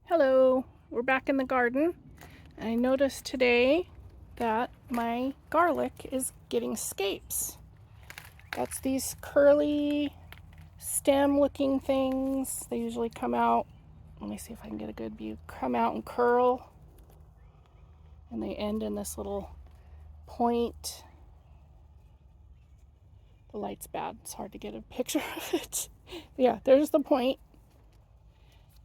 Hello, we're back in the garden. I noticed today that my garlic is getting scapes. That's these curly stem looking things. They usually come out, let me see if I can get a good view, come out and curl, and they end in this little point. The light's bad, it's hard to get a picture of it. Yeah, there's the point.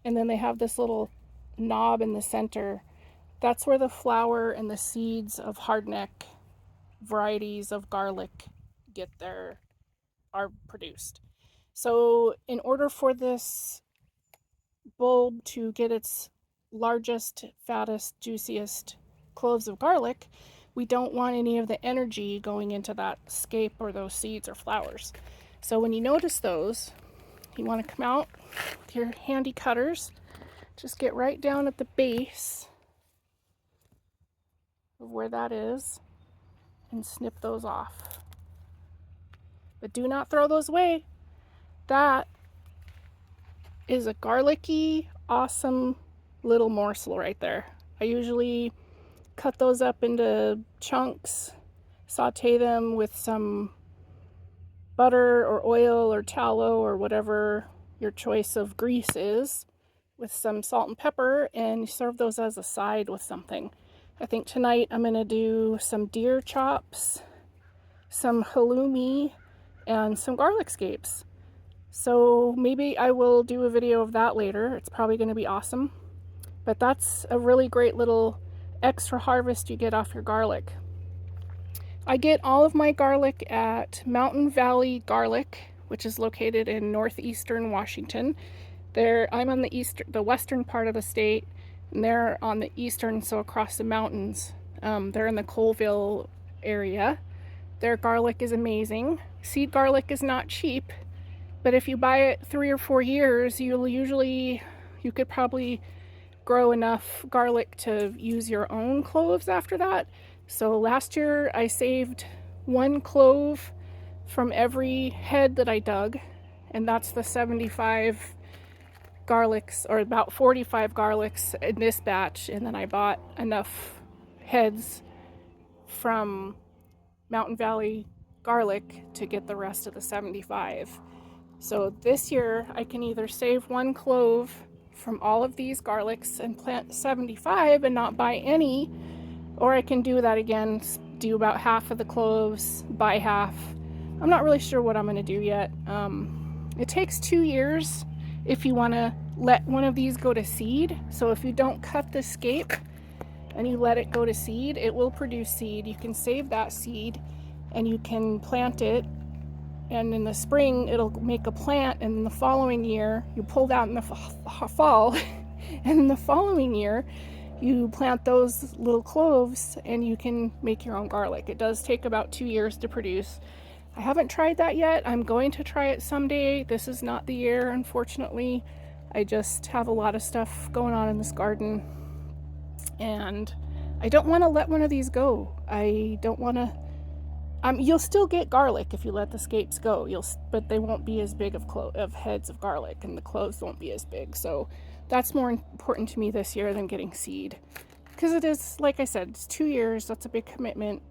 And then they have this little knob in the center. That's where the flower and the seeds of hardneck varieties of garlic are produced. So in order for this bulb to get its largest, fattest, juiciest cloves of garlic, we don't want any of the energy going into that scape or those seeds or flowers. So when you notice those, you want to come out with your handy cutters, just get right down at the base of where that is and snip those off. But do not throw those away. That is a garlicky, awesome little morsel right there. I usually cut those up into chunks, saute them with some butter or oil or tallow or whatever your choice of grease is, with some salt and pepper, and serve those as a side with something. I think tonight I'm going to do some deer chops, some halloumi, and some garlic scapes. So maybe I will do a video of that later. It's probably going to be awesome. But that's a really great little extra harvest you get off your garlic. I get all of my garlic at Mountain Valley Garlic, which is located in northeastern Washington. I'm on the western part of the state, and they're on the eastern, so across the mountains. They're in the Colville area. Their garlic is amazing. Seed garlic is not cheap, but if you buy it 3 or 4 years, you could probably grow enough garlic to use your own cloves after that. So last year I saved 1 clove from every head that I dug, and that's the 75 garlics, or about 45 garlics in this batch, and then I bought enough heads from Mountain Valley Garlic to get the rest of the 75. So this year I can either save 1 clove from all of these garlics and plant 75 and not buy any, or I can do that again, do about half of the cloves, buy half. I'm not really sure what I'm going to do yet. It takes 2 years if you want to let one of these go to seed. So if you don't cut the scape and you let it go to seed, it will produce seed. You can save that seed and you can plant it, and in the spring it'll make a plant, and in the following year you pull that in the fall and in the following year you plant those little cloves and you can make your own garlic. It does take about 2 years to produce. I haven't tried that yet. I'm going to try it someday. This is not the year, unfortunately. I just have a lot of stuff going on in this garden, and I don't want to let one of these go. I don't want to. You'll still get garlic if you let the scapes go. But they won't be as big of heads of garlic, and the cloves won't be as big. So that's more important to me this year than getting seed, because it is, like I said, it's 2 years. That's a big commitment.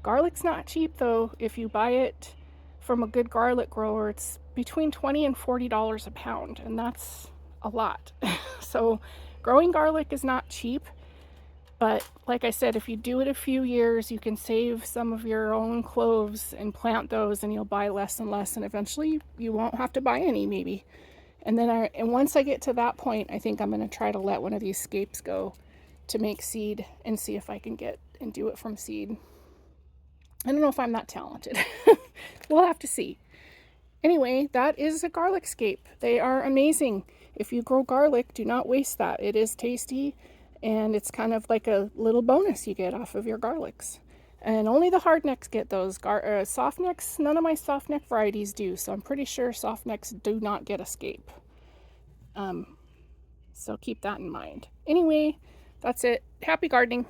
Garlic's not cheap though. If you buy it from a good garlic grower, it's between $20 and $40 a pound, and that's a lot. So growing garlic is not cheap, but like I said, if you do it a few years, you can save some of your own cloves and plant those, and you'll buy less and less, and eventually you won't have to buy any, maybe. And then once I get to that point, I think I'm going to try to let one of these scapes go to make seed and see if I can get and do it from seed. I don't know if I'm that talented. We'll have to see. Anyway, that is a garlic scape. They are amazing. If you grow garlic, do not waste that. It is tasty, and it's kind of like a little bonus you get off of your garlics. And only the hardnecks get those. Softnecks, none of my softneck varieties do, so I'm pretty sure softnecks do not get a scape. So keep that in mind. Anyway, that's it. Happy gardening.